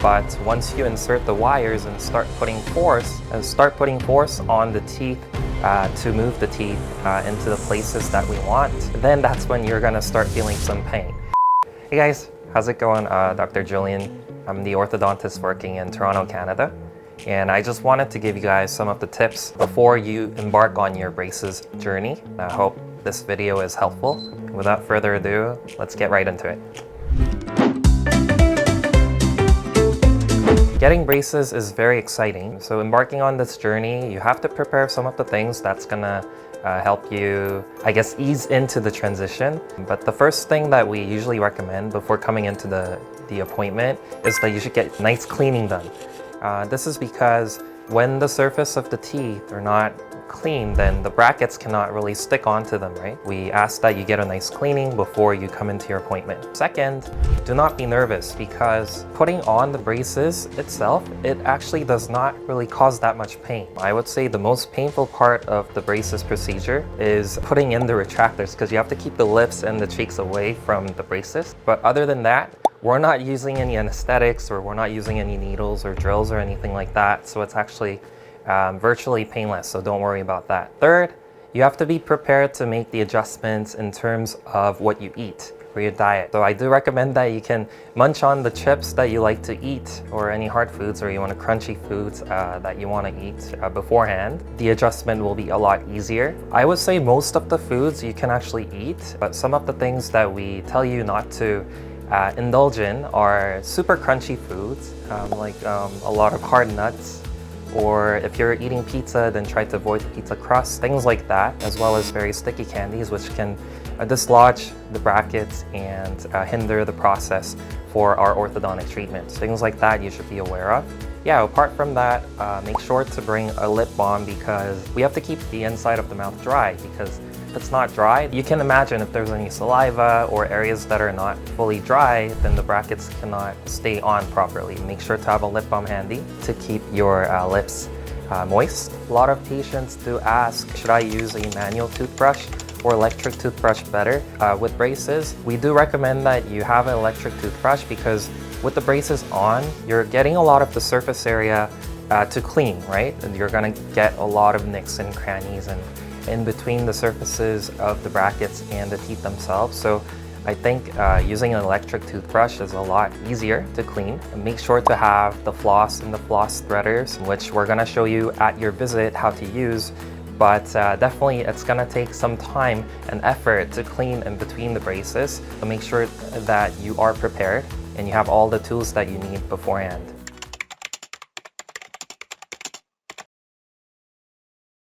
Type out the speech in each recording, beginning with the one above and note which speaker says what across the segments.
Speaker 1: But once you insert the wires and start putting force on the teeth to move the teeth into the places that we want, then that's when you're gonna start feeling some pain. Hey guys, how's it going? Dr. Jillian. I'm the orthodontist working in Toronto, Canada. And I just wanted to give you guys some of the tips before you embark on your braces journey. I hope this video is helpful. Without further ado, let's get right into it. Getting braces is very exciting. So embarking on this journey, you have to prepare some of the things that's gonna help you, I guess, ease into the transition. But the first thing that we usually recommend before coming into the appointment is that you should get nice cleaning done. This is because when the surface of the teeth are not clean, then the brackets cannot really stick onto them, right? We ask that you get a nice cleaning before you come into your appointment. Second, do not be nervous because putting on the braces itself, it actually does not really cause that much pain. I would say the most painful part of the braces procedure is putting in the retractors because you have to keep the lips and the cheeks away from the braces. But other than that, we're not using any anesthetics or we're not using any needles or drills or anything like that. So it's actually virtually painless, so don't worry about that. Third, you have to be prepared to make the adjustments in terms of what you eat for your diet. So I do recommend that you can munch on the chips that you like to eat or any hard foods or you want crunchy foods that you want to eat beforehand. The adjustment will be a lot easier. I would say most of the foods you can actually eat, but some of the things that we tell you not to indulge in are super crunchy foods, like a lot of hard nuts, or if you're eating pizza, then try to avoid the pizza crust, things like that, as well as very sticky candies, which can dislodge the brackets and hinder the process for our orthodontic treatments. Things like that you should be aware of. Yeah, apart from that, make sure to bring a lip balm because we have to keep the inside of the mouth dry, because if it's not dry, you can imagine if there's any saliva or areas that are not fully dry, then the brackets cannot stay on properly. Make sure to have a lip balm handy to keep your lips moist. A lot of patients do ask, should I use a manual toothbrush or electric toothbrush better? With braces, we do recommend that you have an electric toothbrush because with the braces on, you're getting a lot of the surface area to clean, right? And you're gonna get a lot of nicks and crannies and in between the surfaces of the brackets and the teeth themselves. So I think using an electric toothbrush is a lot easier to clean. And make sure to have the floss and the floss threaders, which we're gonna show you at your visit how to use. But definitely it's gonna take some time and effort to clean in between the braces. So make sure that you are prepared and you have all the tools that you need beforehand.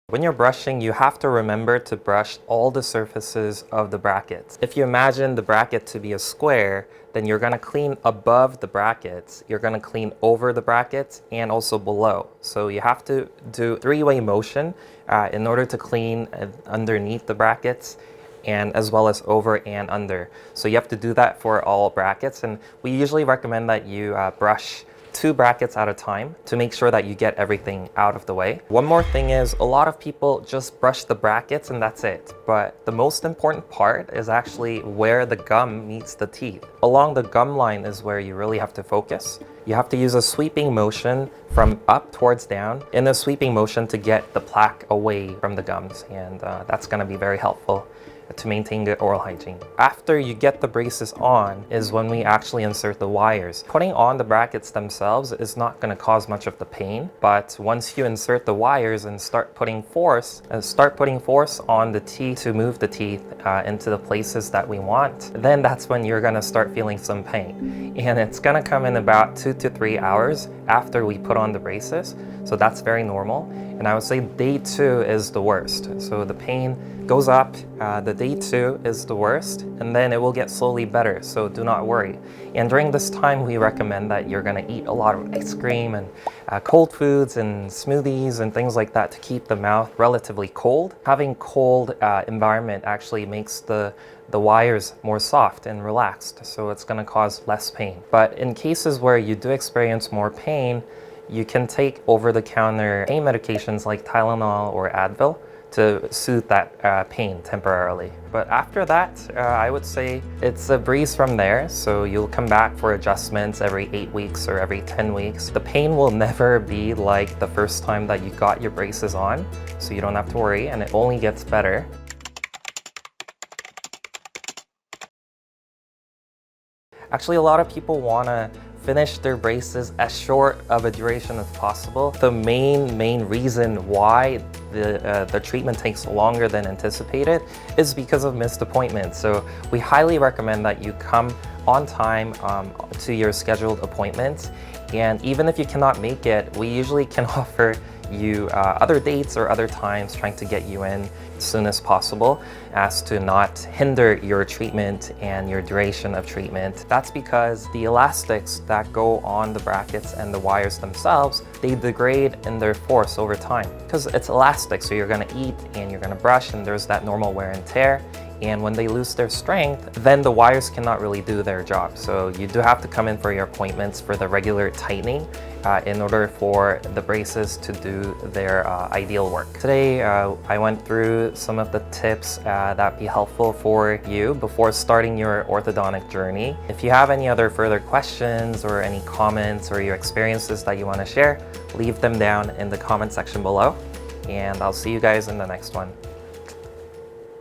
Speaker 1: When you're brushing, you have to remember to brush all the surfaces of the brackets. If you imagine the bracket to be a square, then you're gonna clean above the brackets, you're gonna clean over the brackets, and also below. So you have to do three-way motion in order to clean underneath the brackets and as well as over and under. So you have to do that for all brackets, and we usually recommend that you brush 2 brackets at a time to make sure that you get everything out of the way. One more thing is a lot of people just brush the brackets and that's it. But the most important part is actually where the gum meets the teeth. Along the gum line is where you really have to focus. You have to use a sweeping motion from up towards down in a sweeping motion to get the plaque away from the gums. And that's gonna be very helpful to maintain good oral hygiene. After you get the braces on is when we actually insert the wires. Putting on the brackets themselves is not going to cause much of the pain, but once you insert the wires and start putting force on the teeth to move the teeth into the places that we want, then that's when you're going to start feeling some pain. And it's going to come in about 2 to 3 hours after we put on the braces. So that's very normal. And I would say day 2 is the worst. So the pain goes up, the day 2 is the worst, and then it will get slowly better, so do not worry. And during this time, we recommend that you're gonna eat a lot of ice cream and cold foods and smoothies and things like that to keep the mouth relatively cold. Having cold environment actually makes the wires more soft and relaxed, so it's gonna cause less pain. But in cases where you do experience more pain, you can take over-the-counter pain medications like Tylenol or Advil to soothe that pain temporarily. But after that, I would say it's a breeze from there. So you'll come back for adjustments every 8 weeks or every 10 weeks. The pain will never be like the first time that you got your braces on, so you don't have to worry, and it only gets better. Actually, a lot of people want to finish their braces as short of a duration as possible. The main reason why the treatment takes longer than anticipated is because of missed appointments. So we highly recommend that you come on time to your scheduled appointments. And even if you cannot make it, we usually can offer you other dates or other times, trying to get you in as soon as possible, as to not hinder your treatment and your duration of treatment. That's because the elastics that go on the brackets and the wires themselves, they degrade in their force over time. Because it's elastic, so you're gonna eat and you're gonna brush, and there's that normal wear and tear. And when they lose their strength, then the wires cannot really do their job. So you do have to come in for your appointments for the regular tightening in order for the braces to do their ideal work. Today, I went through some of the tips that be helpful for you before starting your orthodontic journey. If you have any other further questions or any comments or your experiences that you want to share, leave them down in the comment section below. And I'll see you guys in the next one.